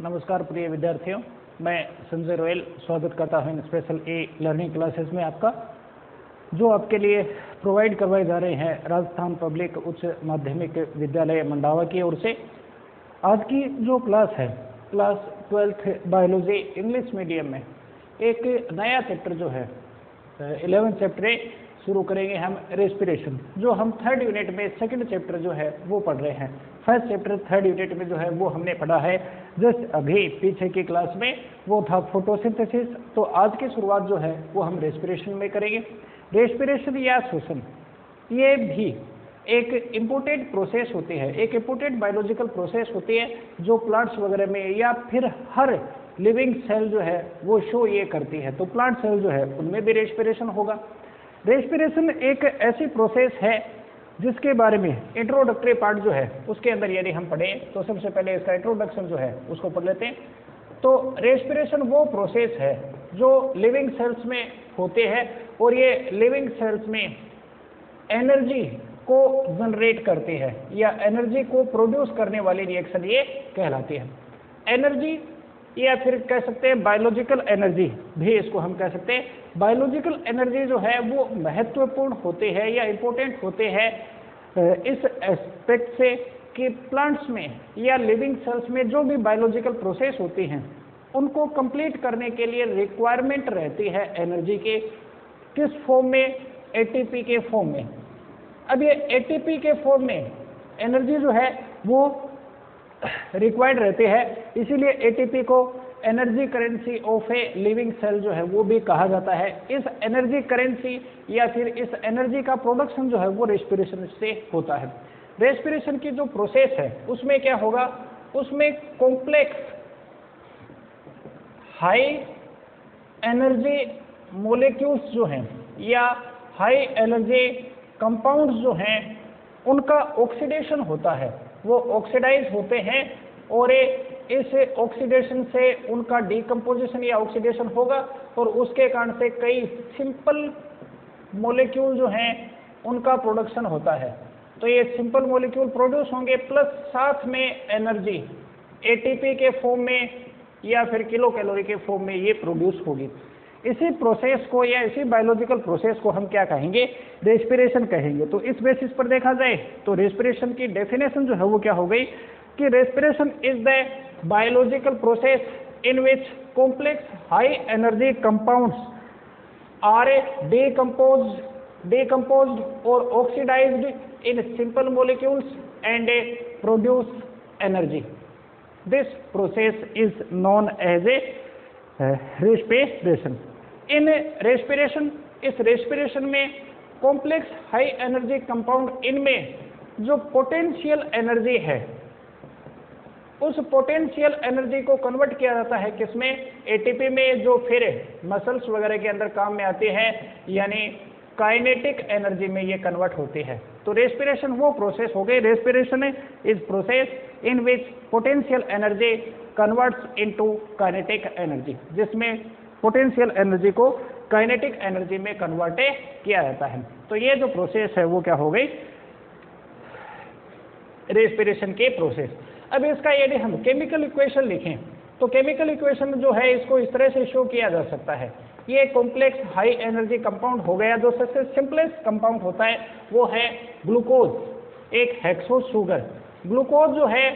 नमस्कार प्रिय विद्यार्थियों, मैं संजय रोयल स्वागत करता हूं इन स्पेशल ए लर्निंग क्लासेस में आपका, जो आपके लिए प्रोवाइड करवाए जा रहे हैं राजस्थान पब्लिक उच्च माध्यमिक विद्यालय मंडावा की ओर से। आज की जो क्लास है, class 12th biology English medium में एक नया चैप्टर जो है 11 चैप्टर शुरू करेंगे हम, रेस्पिरेशन, जो हम 3rd यूनिट में 2nd चैप्टर जो है वो पढ़ रहे हैं। फर्स्ट चैप्टर 3rd यूनिट में जो है वो हमने पढ़ा है जस्ट अभी पीछे की क्लास में, वो था फोटोसिंथेसिस। तो आज की शुरुआत जो है वो हम रेस्पिरेशन में करेंगे। रेस्पिरेशन या श्वसन, ये भी एक इम्पोर्टेंट प्रोसेस होती है, एक इम्पोर्टेंट बायोलॉजिकल प्रोसेस होती है जो प्लांट्स वगैरह में या फिर हर लिविंग सेल जो है वो शो ये करती है। तो प्लांट सेल जो है उनमें भी रेस्पिरेशन होगा। रेस्पिरेशन एक ऐसी प्रोसेस है जिसके बारे में इंट्रोडक्टरी पार्ट जो है उसके अंदर यदि हम पढ़ें तो सबसे पहले इसका इंट्रोडक्शन जो है उसको पढ़ लेते हैं। तो रेस्पिरेशन वो प्रोसेस है जो लिविंग सेल्स में होते हैं और ये लिविंग सेल्स में एनर्जी को जनरेट करते हैं या एनर्जी को प्रोड्यूस करने वाली रिएक्शन ये कहलाती है। एनर्जी या फिर कह सकते हैं बायोलॉजिकल एनर्जी भी इसको हम कह सकते हैं। बायोलॉजिकल एनर्जी जो है वो महत्वपूर्ण होते हैं या इम्पोर्टेंट होते हैं इस एस्पेक्ट से कि प्लांट्स में या लिविंग सेल्स में जो भी बायोलॉजिकल प्रोसेस होती हैं उनको कंप्लीट करने के लिए रिक्वायरमेंट रहती है एनर्जी के। किस फॉर्म में? एटीपी के फॉर्म में। अब ये एटीपी के फॉर्म में एनर्जी जो है वो रिक्वायर्ड रहते हैं, इसीलिए एटीपी को energy currency of a living cell जो है वो भी कहा जाता है। इस एनर्जी करेंसी या फिर इस एनर्जी का प्रोडक्शन जो है वो रेस्पिरेशन से होता है। रेस्पिरेशन की जो प्रोसेस है उसमें क्या होगा, उसमें कॉम्प्लेक्स हाई एनर्जी मोलिक्यूल्स जो हैं या हाई एनर्जी कंपाउंड्स जो हैं उनका ऑक्सीडेशन होता है, वो ऑक्सीडाइज होते हैं और इस ऑक्सीडेशन से उनका डीकम्पोजिशन या ऑक्सीडेशन होगा और उसके कारण से कई सिंपल मॉलिक्यूल जो हैं उनका प्रोडक्शन होता है। तो ये सिंपल मॉलिक्यूल प्रोड्यूस होंगे प्लस साथ में एनर्जी एटीपी के फॉर्म में या फिर किलो कैलोरी के फॉर्म में ये प्रोड्यूस होगी। इसी प्रोसेस को या इसी बायोलॉजिकल प्रोसेस को हम क्या कहेंगे? रेस्पिरेशन कहेंगे। तो इस बेसिस पर देखा जाए तो रेस्पिरेशन की डेफिनेशन जो है वो क्या हो गई कि respiration is the biological process in which complex high energy compounds are decomposed or oxidized in simple molecules and produce energy. This process is known as a respiration. In respiration, इस respiration में complex high energy compound, इनमें जो potential energy है उस potential energy को convert किया जाता है किसमें? एटीपी में, जो फिर मसल्स वगैरह के अंदर काम में आती है, यानी काइनेटिक एनर्जी में ये कन्वर्ट होती है। तो रेस्पिरेशन वो प्रोसेस हो गई। Respiration is process in which potential energy converts into kinetic energy, जिसमें पोटेंशियल एनर्जी को काइनेटिक एनर्जी में कन्वर्ट किया जाता है। तो ये जो प्रोसेस है वो क्या हो गई? रेस्पिरेशन के प्रोसेस। अब इसका यदि हम केमिकल इक्वेशन लिखें तो केमिकल इक्वेशन जो है इसको इस तरह से शो किया जा सकता है। ये कॉम्प्लेक्स हाई एनर्जी कंपाउंड हो गया, जो सबसे सिंपलेस्ट कंपाउंड होता है वो है ग्लूकोज, एक हेक्सोस शुगर। ग्लूकोज जो है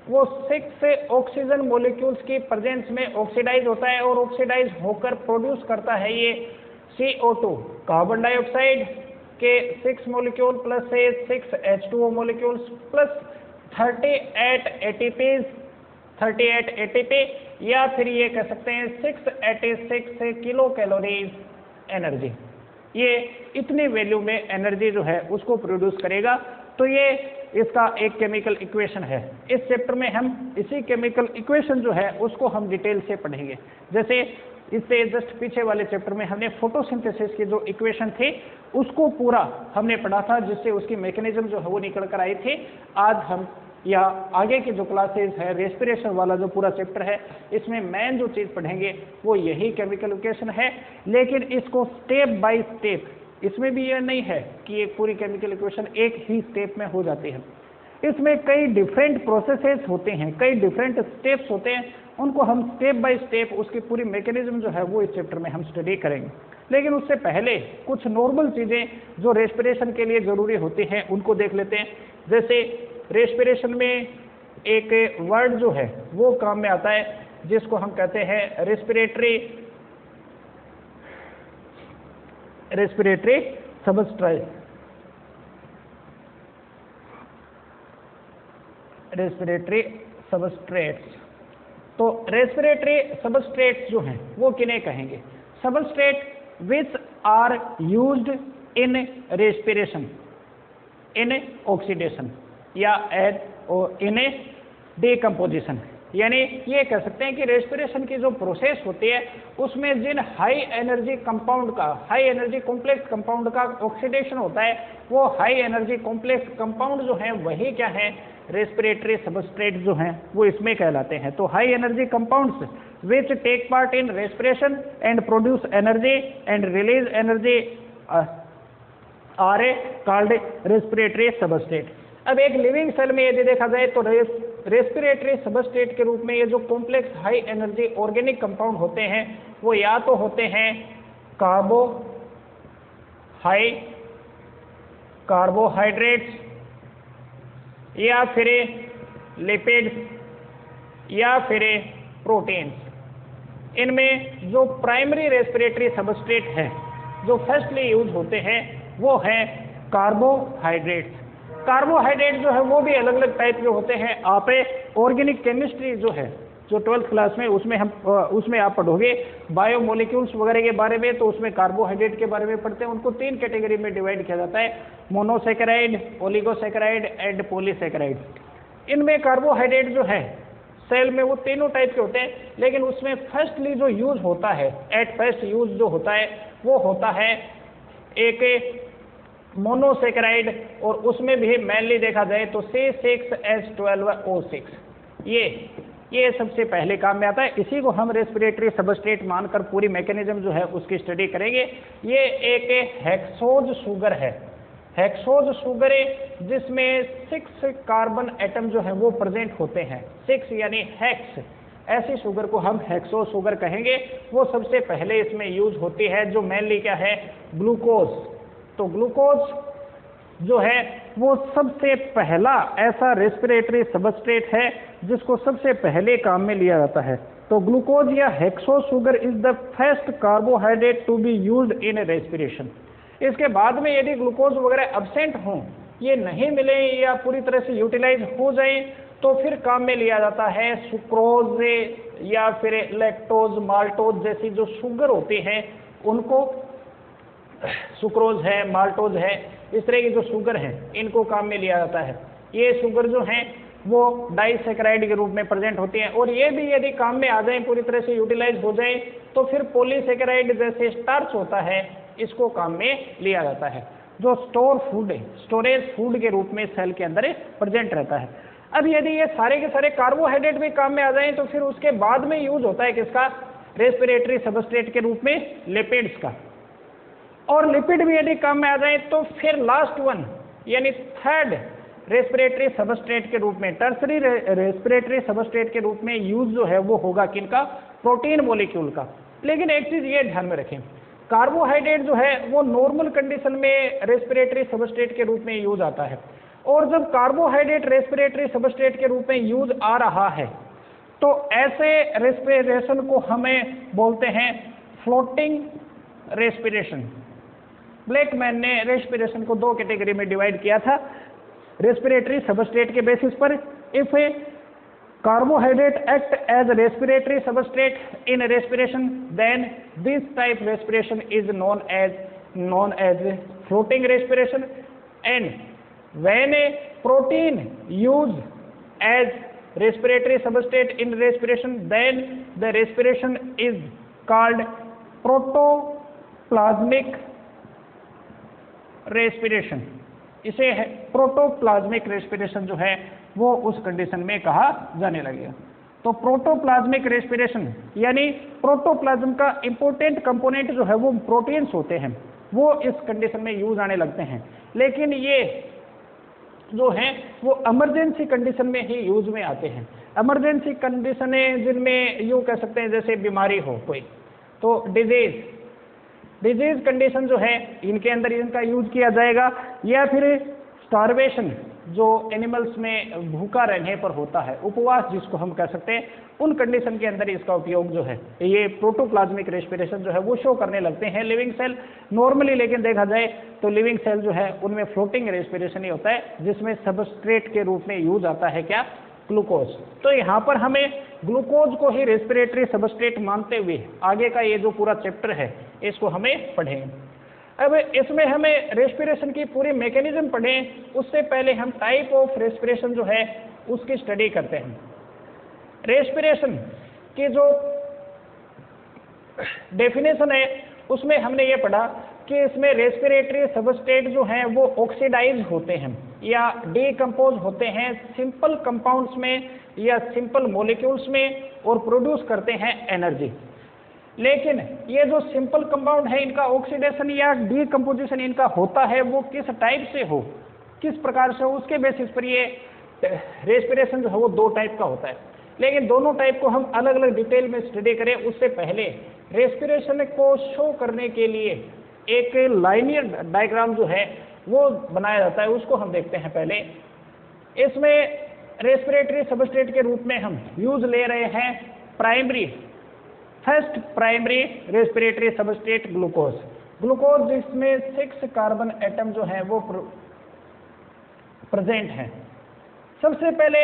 वो 6 ऑक्सीजन मॉलिक्यूल्स की प्रेजेंस में ऑक्सीडाइज होता है और ऑक्सीडाइज होकर प्रोड्यूस करता है ये CO2, कार्बन डाइऑक्साइड के 6 मॉलिक्यूल प्लस से 6 H2O मॉलिक्यूल्स प्लस 38 ATP या फिर ये कह सकते हैं 686 किलो कैलोरीज एनर्जी। ये इतनी वैल्यू में एनर्जी जो है उसको प्रोड्यूस करेगा। तो ये इसका एक केमिकल इक्वेशन है। इस चैप्टर में हम इसी केमिकल इक्वेशन जो है उसको हम डिटेल से पढ़ेंगे। जैसे इससे जस्ट पीछे वाले चैप्टर में हमने फोटोसिंथेसिस की जो इक्वेशन थी उसको पूरा हमने पढ़ा था, जिससे उसकी मैकेनिज्म जो है वो निकल कर आई थी। आज हम या आगे की जो क्लासेस है रेस्पिरेशन वाला जो पूरा चैप्टर है इसमें मेन जो चीज़ पढ़ेंगे वो यही केमिकल इक्वेशन है, लेकिन इसको स्टेप बाय स्टेप, इसमें भी यह नहीं है कि एक पूरी केमिकल इक्वेशन एक ही स्टेप में हो जाती है। इसमें कई डिफरेंट प्रोसेसेस होते हैं, कई डिफरेंट स्टेप्स होते हैं, उनको हम स्टेप बाय स्टेप उसकी पूरी मैकेनिज्म जो है वो इस चैप्टर में हम स्टडी करेंगे। लेकिन उससे पहले कुछ नॉर्मल चीज़ें जो रेस्पिरेशन के लिए ज़रूरी होती हैं उनको देख लेते हैं। जैसे रेस्पिरेशन में एक वर्ड जो है वो काम में आता है जिसको हम कहते हैं रेस्पिरेटरी सबस्ट्रेट। रेस्पिरेटरी सबस्ट्रेट्स, तो रेस्पिरेटरी सबस्ट्रेट्स जो हैं वो किन्हें कहेंगे? Substrate which are used in respiration, in oxidation या इन डिकम्पोजिशन। यानी ये कह सकते हैं कि रेस्पिरेशन की जो प्रोसेस होती है उसमें जिन हाई एनर्जी कंपाउंड का, हाई एनर्जी कॉम्प्लेक्स कंपाउंड का ऑक्सीडेशन होता है, वो हाई एनर्जी कॉम्प्लेक्स कंपाउंड जो है वही क्या है? रेस्पिरेटरी सबस्ट्रेट जो हैं वो इसमें कहलाते हैं। तो high energy compounds which take part in respiration and produce energy and release energy are called respiratory substrate. अब एक लिविंग सेल में यदि देखा जाए तो रेस्पिरेटरी सबस्ट्रेट के रूप में ये जो complex high energy organic compound होते हैं वो या तो होते हैं कार्बोहाइड्रेट्स या फिर लिपिड्स या फिर प्रोटीन्स। इनमें जो प्राइमरी रेस्पिरेटरी सबस्ट्रेट है जो फर्स्टली यूज होते हैं वो है कार्बोहाइड्रेट्स। कार्बोहाइड्रेट जो है वो भी अलग अलग टाइप के होते हैं। आप ऑर्गेनिक केमिस्ट्री जो है जो 12th क्लास में उसमें आप पढ़ोगे बायोमोलिक्यूल्स वगैरह के बारे में, तो उसमें कार्बोहाइड्रेट के बारे में पढ़ते हैं। उनको 3 कैटेगरी में डिवाइड किया जाता है, मोनोसेकेराइड, ओलिगोसेकेराइड एंड पॉलीसेकेराइड। इनमें कार्बोहाइड्रेट जो है सेल में वो तीनों टाइप के होते हैं, लेकिन उसमें फर्स्टली जो यूज होता है, एट फर्स्ट यूज जो होता है वो होता है एक मोनोसेकेराइड, और उसमें भी मेनली देखा जाए तो C6H12O6 ये सबसे पहले काम में आता है। इसी को हम रेस्पिरेटरी सबस्ट्रेट मानकर पूरी मैकेनिज्म जो है उसकी स्टडी करेंगे। ये एक हेक्सोज शुगर है, हेक्सोज शुगर है जिसमें 6 कार्बन एटम जो है वो प्रेजेंट होते हैं, 6 यानी हेक्स। ऐसी शुगर को हम हेक्सोज शुगर कहेंगे। वो सबसे पहले इसमें यूज होती है जो मेनली क्या है? ग्लूकोज। तो ग्लूकोज जो है वो सबसे पहला ऐसा रेस्पिरेटरी सबस्ट्रेट है जिसको सबसे पहले काम में लिया जाता है। तो ग्लूकोज या hexose sugar is the first carbohydrate to be used in respiration. इसके बाद में यदि ग्लूकोज वगैरह अब्सेंट हों, ये नहीं मिले या पूरी तरह से यूटिलाइज हो जाए, तो फिर काम में लिया जाता है सुक्रोज या फिर लैक्टोज, माल्टोज जैसी जो शुगर होती हैं उनको, सुक्रोज है, माल्टोज है, इस तरह की जो शुगर है इनको काम में लिया जाता है। ये शुगर जो हैं वो डाइसेकेराइड के रूप में प्रेजेंट होती हैं, और ये भी यदि काम में आ जाए, पूरी तरह से यूटिलाइज हो जाए, तो फिर पॉलीसेकेराइड जैसे स्टार्च होता है इसको काम में लिया जाता है, जो स्टोरेज फूड के रूप में सेल के अंदर प्रेजेंट रहता है। अब यदि ये सारे के सारे कार्बोहाइड्रेट भी काम में आ जाएं, तो फिर उसके बाद में यूज होता है किसका? रेस्पिरेटरी सबस्ट्रेट के रूप में लिपिड्स का। और लिपिड भी यदि काम में आ जाए तो फिर लास्ट वन यानी थर्ड रेस्पिरेटरी सबस्ट्रेट के रूप में, टर्सरी रेस्पिरेटरी सबस्ट्रेट के रूप में यूज जो है वो होगा किनका? प्रोटीन मॉलिक्यूल का। लेकिन एक चीज ये ध्यान में रखें, कार्बोहाइड्रेट जो है वो नॉर्मल कंडीशन में रेस्पिरेटरी सबस्ट्रेट के रूप में यूज आता है, और जब कार्बोहाइड्रेट रेस्पिरेटरी सबस्ट्रेट के रूप में यूज आ रहा है तो ऐसे रेस्पिरेशन को हमें बोलते हैं फ्लोटिंग रेस्पिरेशन। ब्लैकमैन ने रेस्पिरेशन को 2 कैटेगरी में डिवाइड किया था रेस्पिरेटरी सबस्ट्रेट के बेसिस पर। If A carbohydrate act as a respiratory substrate in respiration, then this type respiration is known as floating respiration. And when a protein used as respiratory substrate in respiration, then the respiration is called protoplasmic respiration. इसे protoplasmic respiration जो है वो उस condition में कहा जाने लगेगा। तो प्रोटोप्लाज्मिक रेस्पिरेशन यानी प्रोटोप्लाज्म का इंपॉर्टेंट कंपोनेंट जो है वो प्रोटीन्स होते हैं, वो इस कंडीशन में यूज आने लगते हैं। लेकिन ये जो हैं वो इमरजेंसी कंडीशन में ही यूज में आते हैं। इमरजेंसी कंडीशनें जिनमें यूँ कह सकते हैं जैसे बीमारी हो कोई, तो डिजीज कंडीशन जो है इनके अंदर इनका यूज किया जाएगा, या फिर स्टारवेशन जो एनिमल्स में भूखा रहने पर होता है, उपवास जिसको हम कह सकते हैं, उन कंडीशन के अंदर इसका उपयोग जो है ये प्रोटोप्लाज्मिक रेस्पिरेशन जो है वो शो करने लगते हैं लिविंग सेल नॉर्मली। लेकिन देखा जाए तो लिविंग सेल जो है उनमें फ्लोटिंग रेस्पिरेशन ही होता है, जिसमें सबस्ट्रेट के रूप में यूज आता है क्या, ग्लूकोज। तो यहाँ पर हमें ग्लूकोज को ही रेस्पिरेटरी सबस्ट्रेट मानते हुए आगे का ये जो पूरा चैप्टर है इसको हमें पढ़ेंगे। अब इसमें हमें रेस्पिरेशन की पूरी मैकेनिज्म पढ़ें, उससे पहले हम टाइप ऑफ रेस्पिरेशन जो है उसकी स्टडी करते हैं। रेस्पिरेशन की जो डेफिनेशन है उसमें हमने ये पढ़ा कि इसमें रेस्पिरेटरी सबस्ट्रेट जो हैं वो ऑक्सीडाइज होते हैं या डीकम्पोज होते हैं सिंपल कंपाउंड्स में या सिंपल मॉलिक्यूल्स में और प्रोड्यूस करते हैं एनर्जी। लेकिन ये जो सिंपल कंपाउंड है इनका ऑक्सीडेशन या डीकम्पोजिशन इनका होता है वो किस टाइप से हो, किस प्रकार से हो, उसके बेसिस पर ये रेस्पिरेशन जो है वो दो टाइप का होता है। लेकिन दोनों टाइप को हम अलग अलग डिटेल में स्टडी करें उससे पहले रेस्पिरेशन को शो करने के लिए एक लाइनियर डायग्राम जो है वो बनाया जाता है, उसको हम देखते हैं। पहले इसमें रेस्पिरेटरी सबस्ट्रेट के रूप में हम यूज ले रहे हैं first primary respiratory substrate glucose जिसमें 6 कार्बन एटम जो है वो प्रेजेंट हैं। सबसे पहले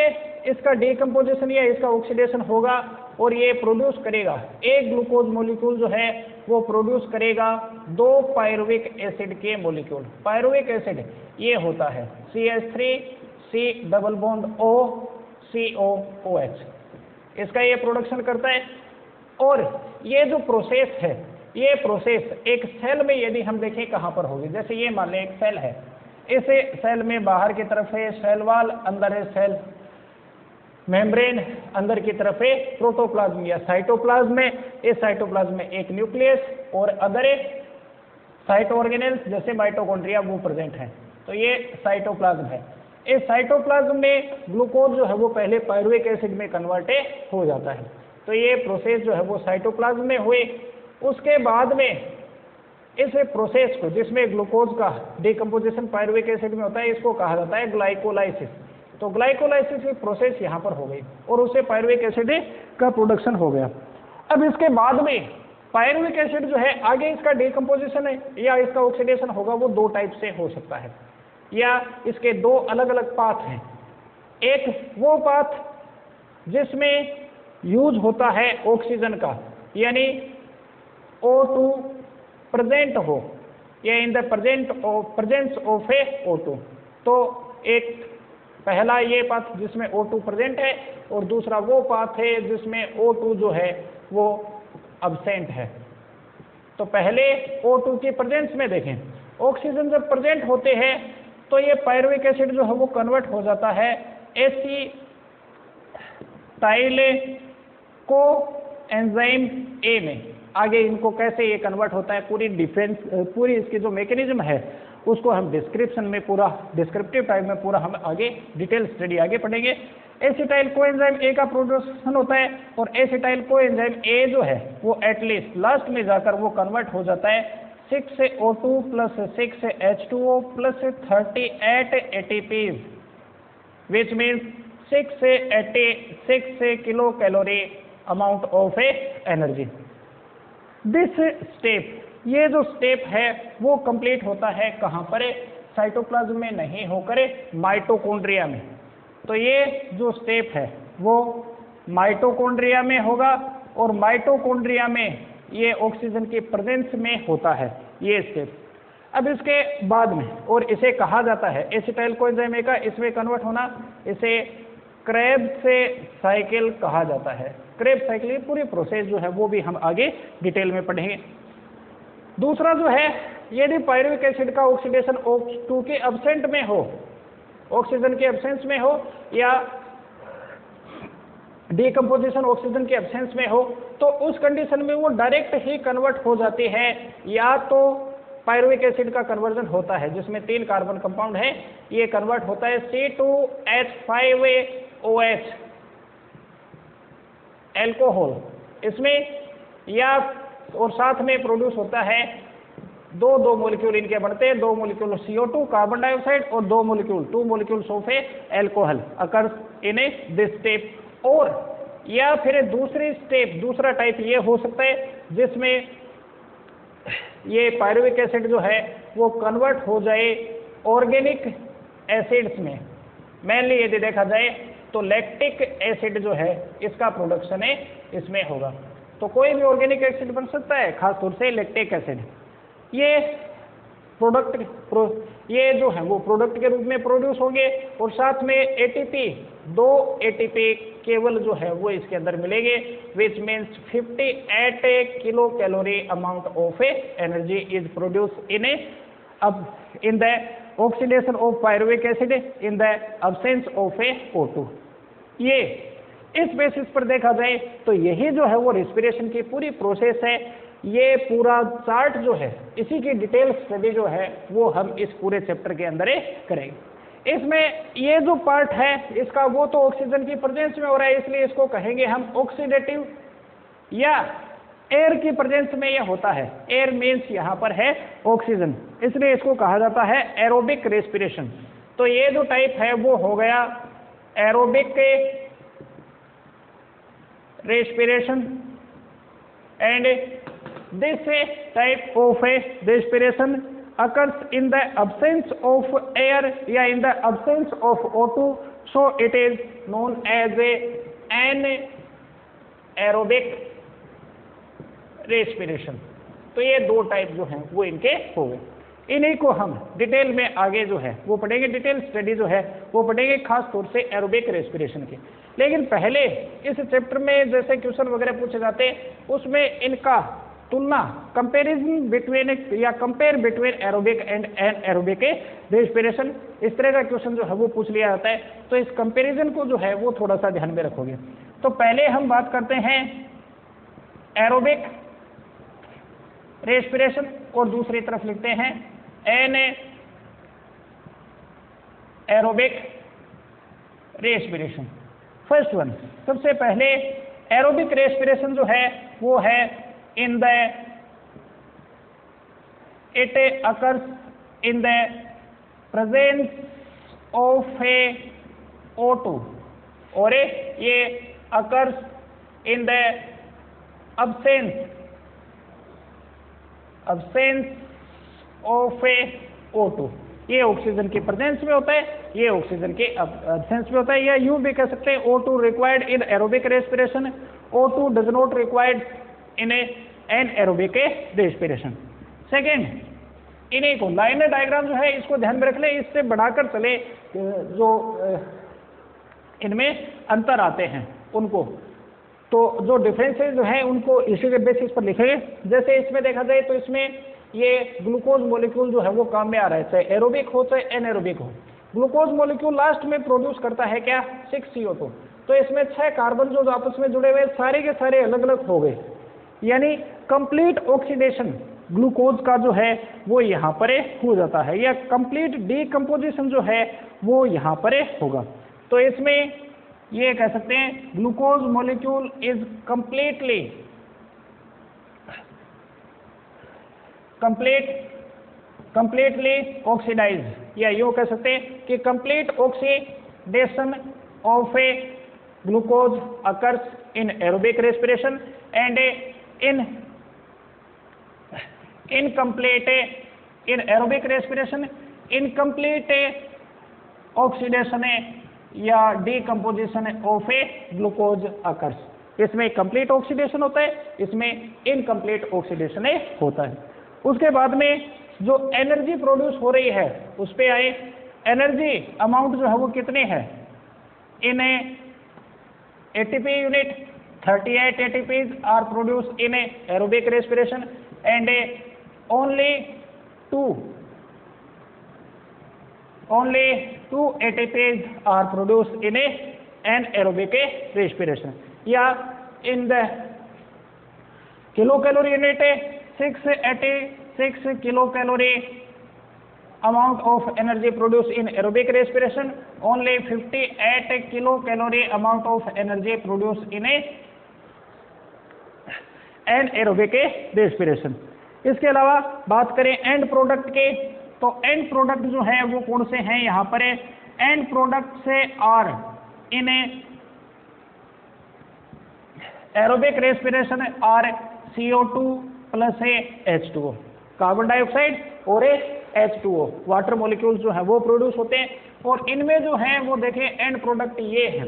इसका डीकम्पोजिशन या इसका ऑक्सीडेशन होगा और ये प्रोड्यूस करेगा, एक ग्लूकोज मॉलिक्यूल जो है वो प्रोड्यूस करेगा 2 पायरुविक एसिड के मॉलिक्यूल। पायरुविक एसिड ये होता है CH3 C double bond O COOH, इसका ये प्रोडक्शन करता है। और ये जो प्रोसेस है ये प्रोसेस एक सेल में यदि हम देखें कहाँ पर होगी, जैसे ये मान लें एक सेल है, इस सेल में बाहर की तरफ है सेल वाल, अंदर है सेल मेम्ब्रेन, अंदर की तरफ है प्रोटोप्लाज्म या साइटोप्लाज्म में, इस साइटोप्लाज्म में एक न्यूक्लियस और अदर साइटो ऑर्गेनेल्स जैसे माइटोकॉन्ड्रिया वो प्रेजेंट हैं। तो ये साइटोप्लाज्म है। इस साइटोप्लाज्म में ग्लूकोज जो है वो पहले पायरुविक एसिड में कन्वर्ट हो जाता है। तो ये प्रोसेस जो है वो साइटोप्लाज्म में हुई। उसके बाद में इस प्रोसेस को जिसमें ग्लूकोज का डिकम्पोजिशन पायरुविक एसिड में होता है इसको कहा जाता है ग्लाइकोलाइसिस। तो ग्लाइकोलाइसिस की प्रोसेस यहाँ पर हो गई और उससे पायरुविक एसिड का प्रोडक्शन हो गया। अब इसके बाद में पायरुविक एसिड जो है आगे इसका डिकम्पोजिशन है या इसका ऑक्सीडेशन होगा वो 2 टाइप से हो सकता है या इसके 2 अलग अलग पाथ हैं। एक वो पाथ जिसमें यूज होता है ऑक्सीजन का, यानी O2 प्रेजेंट हो या in the presence of A O2। तो एक पहला ये पाथ जिसमें O2 प्रेजेंट है और दूसरा वो पाथ है जिसमें O2 जो है वो अब्सेंट है। तो पहले O2 की प्रेजेंस में देखें, ऑक्सीजन जब प्रेजेंट होते हैं तो ये पायरुविक एसिड जो है वो कन्वर्ट हो जाता है एसिटाइल को एंजाइम A में। आगे इनको कैसे ये कन्वर्ट होता है पूरी इसकी जो मैकेनिज्म है उसको हम डिस्क्रिप्शन में पूरा डिस्क्रिप्टिव टाइप में पूरा हम आगे डिटेल स्टडी आगे पढ़ेंगे। एसिटाइल कोएंजाइम A का प्रोडक्शन होता है और एसिटाइल कोएंजाइम A जो है वो एटलीस्ट लास्ट में जाकर वो कन्वर्ट हो जाता है 6O2 + 6H2O + 38 ATPs which means 6 kilocalorie amount of energy। This step, ये जो स्टेप है वो कंप्लीट होता है कहाँ पर, साइटोप्लाज्म में नहीं होकर माइटोकॉन्ड्रिया में। तो ये जो स्टेप है वो माइटोकॉन्ड्रिया में होगा और माइटोकॉन्ड्रिया में ये ऑक्सीजन की प्रेजेंस में होता है ये स्टेप। अब इसके बाद में और इसे कहा जाता है एसिटाइल कोएंजाइम A का इसमें कन्वर्ट होना, इसे क्रेब्स साइकिल कहा जाता है। क्रेब्स साइकिल की पूरी प्रोसेस जो है वो भी हम आगे डिटेल में पढ़ेंगे। दूसरा जो है यदि पायरुविक एसिड का ऑक्सीडेशन O2 के एब्सेंट में हो, ऑक्सीजन के एब्सेंस में हो या डीकम्पोजिशन ऑक्सीजन के एब्सेंस में हो, तो उस कंडीशन में वो डायरेक्ट ही कन्वर्ट हो जाती है या तो पायरुविक एसिड का कन्वर्जन होता है, जिसमें 3 कार्बन कंपाउंड है, ये कन्वर्ट होता है C2H5OH एल्कोहल इसमें, या और साथ में प्रोड्यूस होता है दो मॉलिक्यूल इनके बनते हैं, 2 मॉलिक्यूल CO2 कार्बन डाइऑक्साइड और 2 molecules of alcohol occurs in this step. और या फिर दूसरा टाइप ये हो सकता है जिसमें ये पायरुविक एसिड जो है वो कन्वर्ट हो जाए ऑर्गेनिक एसिड्स में। मेनली यदि देखा जाए तो लैक्टिक एसिड जो है इसका प्रोडक्शन है इसमें होगा। तो कोई भी ऑर्गेनिक एसिड बन सकता है, खासतौर से लैक्टिक एसिड। ये ये जो है वो प्रोडक्ट के रूप में प्रोड्यूस होंगे और साथ में एटीपी, 2 एटीपी केवल जो है वो इसके अंदर मिलेंगे, which means 58 kilo calorie amount of energy is produce in the oxidation of pyruvic acid in the absence of O2। ये इस बेसिस पर देखा जाए तो यही जो है वो रेस्पिरेशन की पूरी प्रोसेस है। ये पूरा चार्ट जो है इसी की डिटेल स्टडी जो है वो हम इस पूरे चैप्टर के अंदर करेंगे। इसमें ये जो पार्ट है इसका वो तो ऑक्सीजन की प्रेजेंस में हो रहा है, इसलिए इसको कहेंगे हम ऑक्सीडेटिव, या एयर की प्रेजेंस में ये होता है। एयर मीन्स यहाँ पर है ऑक्सीजन, इसलिए इसको कहा जाता है एरोबिक रेस्पिरेशन। तो ये जो टाइप है वो हो गया aerobic respiration, and this type of respiration occurs in the absence of air, या in the absence of O2, so it is known as anaerobic respiration। तो ये 2 टाइप जो हैं वो इनके हो गए। इन्हीं को हम डिटेल में आगे जो है वो पढ़ेंगे, डिटेल स्टडी जो है वो पढ़ेंगे खास तौर से एरोबिक रेस्पिरेशन की। लेकिन पहले इस चैप्टर में जैसे क्वेश्चन वगैरह पूछे जाते हैं उसमें इनका तुलना, कंपैरिजन बिटवीन या compare between aerobic and anaerobic respiration, इस तरह का क्वेश्चन जो है वो पूछ लिया जाता है। तो इस कंपैरिजन को जो है वो थोड़ा सा ध्यान में रखोगे। तो पहले हम बात करते हैं एरोबिक रेस्पिरेशन और दूसरी तरफ लिखते हैं एनाएरोबिक रेस्पिरेशन। फर्स्ट वन, सबसे पहले एरोबिक रेस्पिरेशन जो है वो है it occurs in the presence of O2, और ये occurs in the absence of O2। ये ऑक्सीजन की प्रेजेंस में होता है, ये ऑक्सीजन के एब्सेंस में होता है, या यूं भी कह सकते हैं O2 required in aerobic respiration, O2 does not required in anaerobic respiration. Second, इन्हीं को लाइनर डायग्राम जो है इसको ध्यान में रख ले, इससे बढ़ाकर चले जो इनमें अंतर आते हैं उनको, तो जो डिफरेंसेस जो हैं उनको इसी के बेसिस पर लिखेंगे। जैसे इसमें देखा जाए तो इसमें ये ग्लूकोज मॉलिक्यूल जो है वो काम में आ रहा है, चाहे एरोबिक हो चाहे एनाएरोबिक हो। ग्लूकोज मॉलिक्यूल लास्ट में प्रोड्यूस करता है क्या, 6CO2। तो इसमें 6 कार्बन जो आपस में जुड़े हुए सारे के सारे अलग अलग हो गए, यानी कंप्लीट ऑक्सीडेशन ग्लूकोज का जो है वो यहाँ पर हो जाता है, या कंप्लीट डीकम्पोजिशन जो है वो यहाँ पर होगा। तो इसमें ये कह सकते हैं glucose molecule is completely oxidise, या यूँ कह सकते हैं कि complete oxidation of a glucose occurs in aerobic respiration and incomplete in aerobic respiration, incomplete oxidation या decomposition of a glucose occurs। इसमें कंप्लीट ऑक्सीडेशन होता है, इसमें इनकम्प्लीट ऑक्सीडेशन होता है। उसके बाद में जो एनर्जी प्रोड्यूस हो रही है उस पे आए, एनर्जी अमाउंट जो है वो कितने है in ATP unit, 38 ATPs are produced in aerobic respiration and only 2 ATPs are produced in anaerobic respiration, या in the kilocalorie unit 6 6 kilo calorie amount of energy produced in aerobic respiration, only 58 kilocalorie amount of energy produced in anaerobic respiration. इसके अलावा बात करें and product के, तो and product जो है वो कौन से हैं यहाँ पर? एंड प्रोडक्ट से are in aerobic respiration are CO2 plus H2O, carbon dioxide और H2O, वाटर मॉलिक्यूल्स जो है वो प्रोड्यूस होते हैं। और इनमें जो है वो देखें एंड प्रोडक्ट ये है,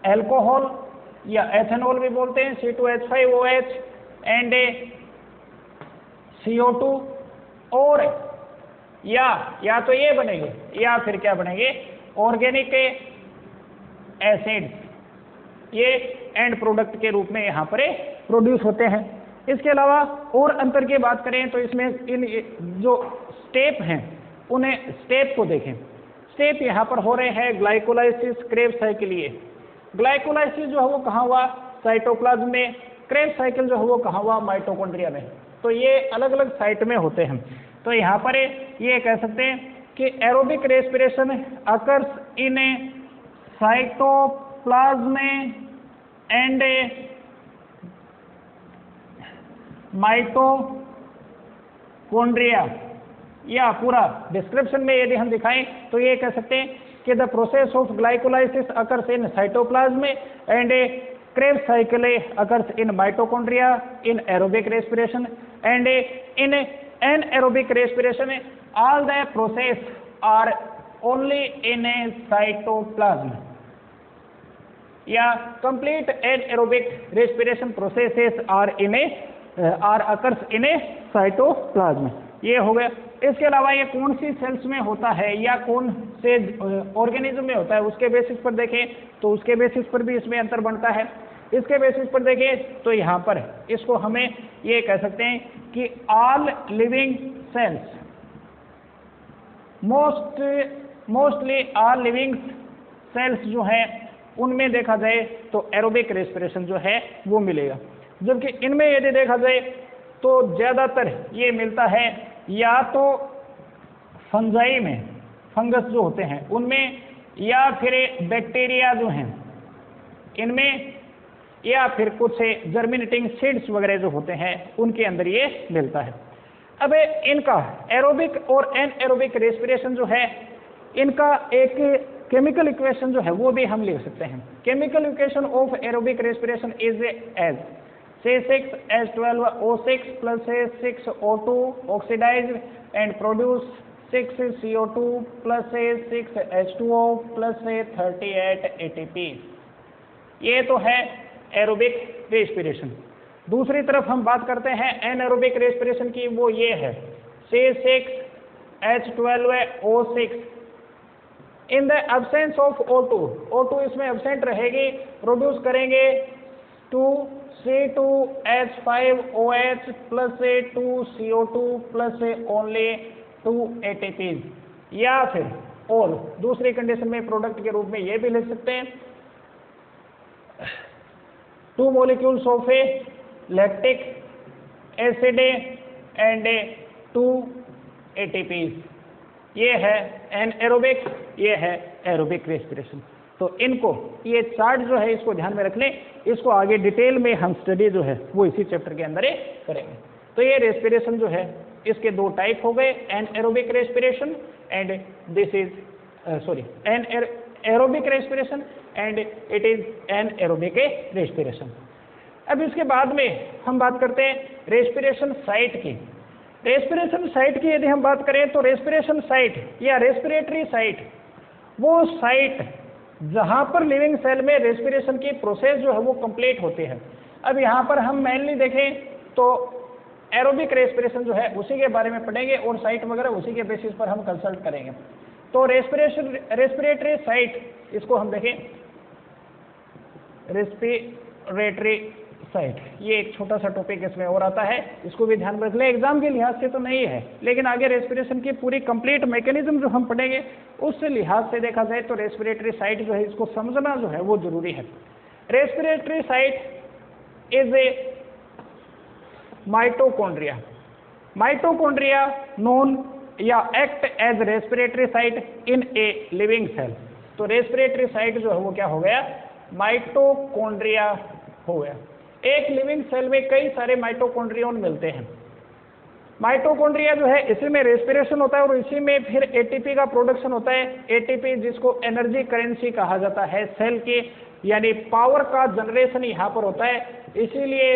एल्कोहल या एथेनॉल भी बोलते हैं, C2H5OH एंड CO2, और या तो ये बनेंगे या फिर क्या बनेंगे, ऑर्गेनिक एसिड, ये एंड प्रोडक्ट के रूप में यहाँ पर प्रोड्यूस होते हैं। इसके अलावा और अंतर की बात करें तो इसमें इन जो स्टेप हैं उन्हें स्टेप को देखें। स्टेप यहाँ पर हो रहे हैं ग्लाइकोलाइसिस, क्रेब्स साइकिल। ये ग्लाइकोलाइसिस जो है वो कहाँ हुआ? साइटोप्लाज्म में। क्रेब्स साइकिल जो है वो कहाँ हुआ? माइटोकॉन्ड्रिया में। तो ये अलग अलग साइट में होते हैं। तो यहाँ पर ये कह सकते हैं कि aerobic respiration occurs in cytoplasm and mitochondria, या पूरा डिस्क्रिप्शन में यदि हम दिखाएं तो ये कह सकते हैं कि the process of glycolysis occurs in cytoplasm and Krebs cycle occurs in mitochondria in aerobic respiration and in anaerobic respiration all the process are only in a cytoplasm, या complete anaerobic respiration processes are occurs in a cytoplasm. ये हो गया। इसके अलावा ये कौन सी sales में होता है या कौन से ऑर्गेनिज्म में होता है उसके बेसिस पर देखें तो उसके बेसिस पर भी इसमें अंतर बनता है। इसके बेसिस पर देखें तो यहाँ पर इसको हमें ये कह सकते हैं कि all living cells, mostly all living cells जो है उनमें देखा जाए तो एरोबिक रेस्पिरेशन जो है वो मिलेगा, जबकि इनमें यदि देखा जाए तो ज़्यादातर ये मिलता है या तो फंजाई में, फंगस जो होते हैं उनमें, या फिर बैक्टीरिया जो हैं इनमें, या फिर कुछ जर्मिनेटिंग सीड्स वगैरह जो होते हैं उनके अंदर ये मिलता है। अब इनका एरोबिक और एनाएरोबिक रेस्पिरेशन जो है इनका एक केमिकल इक्वेशन जो है वो भी हम लिख सकते हैं। Chemical equation of aerobic respiration is as C6H12O6 plus 6O2 oxidize and produce 6CO2 plus 6H2O plus 38 ATP। ये तो है एरोबिक रेस्पिरेशन। दूसरी तरफ हम बात करते हैं एनाएरोबिक रेस्पिरेशन की, वो ये है C6H12O6 in the absence of O2, O2 इसमें एब्सेंट रहेगी, प्रोड्यूस करेंगे 2C2H5OH plus 2CO2 plus only 2 ATPs, या फिर और दूसरी कंडीशन में प्रोडक्ट के रूप में ये भी लिख सकते हैं 2 molecules of a lactic acid and 2 ATPs। ये है एनाएरोबिक, ये है एरोबिक रेस्पिरेशन। तो इनको ये चार्ट जो है इसको ध्यान में रख लें, इसको आगे डिटेल में हम स्टडी जो है वो इसी चैप्टर के अंदर करेंगे। तो ये रेस्पिरेशन जो है इसके दो टाइप हो गए, anaerobic respiration and this is aerobic respiration and it is anaerobic respiration. अब इसके बाद में हम बात करते हैं रेस्पिरेशन साइट की। रेस्पिरेशन साइट की यदि हम बात करें तो रेस्पिरेशन साइट या रेस्पिरेटरी साइट वो साइट जहाँ पर लिविंग सेल में रेस्पिरेशन की प्रोसेस जो है वो कंप्लीट होती है। अब यहाँ पर हम मेनली देखें तो एरोबिक रेस्पिरेशन जो है उसी के बारे में पढ़ेंगे और साइट वगैरह उसी के बेसिस पर हम कंसल्ट करेंगे। तो रेस्पिरेटरी साइट, इसको हम देखें रेस्पिरेटरी साइट, ये एक छोटा सा टॉपिक इसमें और आता है, इसको भी ध्यान में रख लें। एग्जाम के लिहाज से तो नहीं है, लेकिन आगे रेस्पिरेशन की पूरी कंप्लीट मैकेनिज्म जो हम पढ़ेंगे उस लिहाज से देखा जाए तो रेस्पिरेटरी साइट जो है इसको समझना जो है वो जरूरी है। Respiratory site is a mitochondria. Mitochondria known or act as respiratory site in a living cell. तो रेस्पिरेटरी साइट जो है वो क्या हो गया, माइटोकॉन्ड्रिया हो गया। एक लिविंग सेल में कई सारे माइटोकॉन्ड्रियन मिलते हैं। माइटोकॉन्ड्रिया जो है इसी में रेस्पिरेशन होता है और इसी में फिर एटीपी का प्रोडक्शन होता है। एटीपी जिसको एनर्जी करेंसी कहा जाता है सेल की, यानी पावर का जनरेशन यहाँ पर होता है। इसीलिए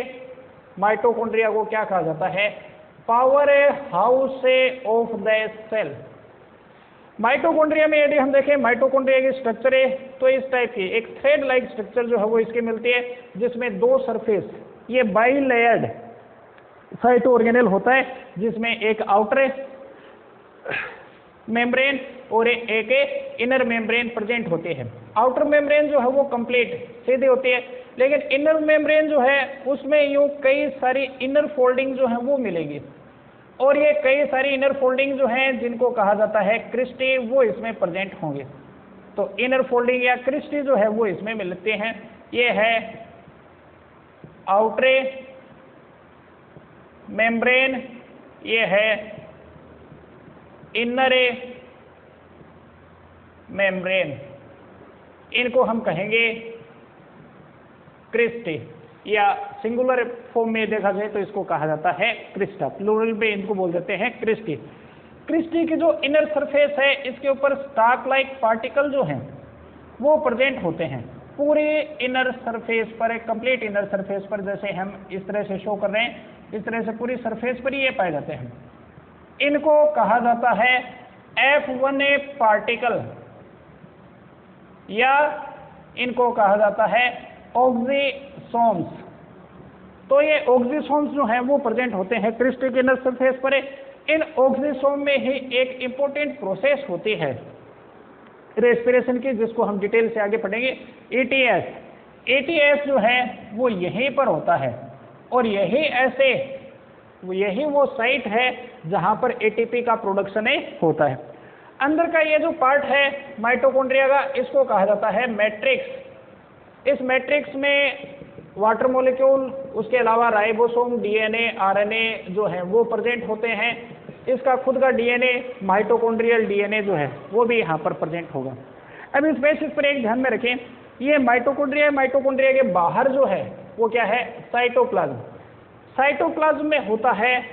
माइटोकॉन्ड्रिया को क्या कहा जाता है, power house of the cell. Mitochondria में यदि हम देखें माइटोकॉन्ड्रिया की स्ट्रक्चर है तो इस टाइप की एक थ्रेड लाइक स्ट्रक्चर जो है वो इसकी मिलती है, जिसमें दो सरफेस, ये बाई लेयर्ड साइटो ऑर्गेनेल होता है, जिसमें एक आउटर मेम्ब्रेन और एक इनर मेम्ब्रेन प्रेजेंट होते हैं। आउटर मेम्ब्रेन जो है वो कंप्लीट सीधी होती है, लेकिन इनर मेम्ब्रेन जो है उसमें यूं कई सारी इनर फोल्डिंग जो है वो मिलेगी, और ये कई सारी इनर फोल्डिंग जो हैं जिनको कहा जाता है क्रिस्टी, वो इसमें प्रेजेंट होंगे। तो इनर फोल्डिंग या क्रिस्टी जो है वो इसमें मिलते हैं। ये है आउटर मेम्ब्रेन, ये है इनर मेम्ब्रेन, इनको हम कहेंगे क्रिस्टी, या सिंगुलर फॉर्म में देखा जाए तो इसको कहा जाता है क्रिस्टा, प्लूरल में इनको बोल देते हैं क्रिस्टी। क्रिस्टी की जो इनर सरफेस है इसके ऊपर स्टार्क लाइक पार्टिकल जो हैं वो प्रेजेंट होते हैं पूरे इनर सरफेस पर, एक कंप्लीट इनर सरफेस पर, जैसे हम इस तरह से शो कर रहे हैं, इस तरह से पूरी सरफेस पर ये पाए जाते हैं। इनको कहा जाता है F1A पार्टिकल, या इनको कहा जाता है ऑक्सीसोम्स। तो ये ऑक्सीसोम्स जो हैं वो प्रेजेंट होते हैं क्रिस्टी के इनर सरफेस पर। इन ऑक्सीसोम में ही एक इंपॉर्टेंट प्रोसेस होती है रेस्पिरेशन की, जिसको हम डिटेल से आगे पढ़ेंगे, ETS। ETS जो है वो यहीं पर होता है, और यही वो साइट है जहां पर एटीपी का प्रोडक्शन होता है। अंदर का ये जो पार्ट है माइटोकॉन्ड्रिया का, इसको कहा जाता है मैट्रिक्स। इस मैट्रिक्स में वाटर मॉलिक्यूल, उसके अलावा राइबोसोम, डीएनए, आरएनए जो है वो प्रेजेंट होते हैं। इसका खुद का डीएनए, माइटोकॉन्ड्रियल डीएनए जो है वो भी यहाँ पर प्रेजेंट होगा। अब इस बेसिस पर एक ध्यान में रखें, ये माइटोकॉन्ड्रिया के बाहर जो है वो क्या है, साइटोप्लाज्म। साइटोप्लाज्म में होता है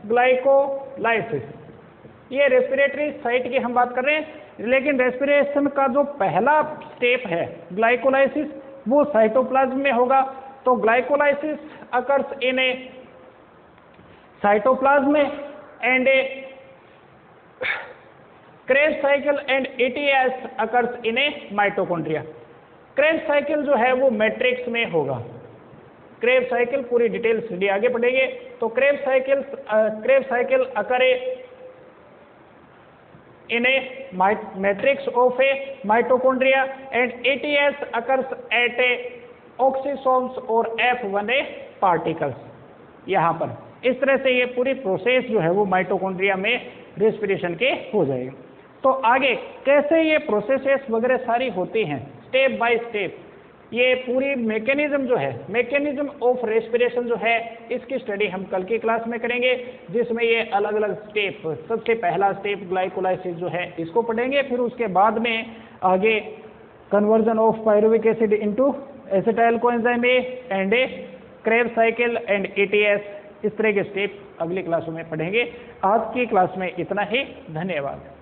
ग्लाइकोलाइसिस। ये रेस्पिरेटरी साइट की हम बात कर रहे हैं, लेकिन रेस्पिरेशन का जो पहला स्टेप है ग्लाइकोलाइसिस वो साइटोप्लाज्म में होगा। तो glycolysis occurs in a cytoplasm and A Krebs cycle and ETS occurs in A mitochondria. Krebs cycle जो है वो मैट्रिक्स में होगा। क्रेब्स साइकिल पूरी डिटेल स्टडी आगे पढ़ेंगे। तो Krebs cycle occur in a matrix of a mitochondria and ETS occurs at a oxysomes or F1A particles। यहाँ पर इस तरह से ये पूरी प्रोसेस जो है वो माइटोकॉन्ड्रिया में रेस्पिरेशन के हो जाएगी। तो आगे कैसे ये प्रोसेसेस वगैरह सारी होती हैं स्टेप बाय स्टेप, ये पूरी मैकेनिज्म जो है, मैकेनिज्म ऑफ रेस्पिरेशन जो है, इसकी स्टडी हम कल की क्लास में करेंगे, जिसमें ये अलग अलग स्टेप, सबसे पहला स्टेप ग्लाइकोलाइसिस जो है इसको पढ़ेंगे, फिर उसके बाद में आगे conversion of pyruvic acid into acetyl coenzyme A and A Krebs cycle and ETS, इस तरह के स्टेप अगली क्लासों में पढ़ेंगे। आज की क्लास में इतना ही, धन्यवाद।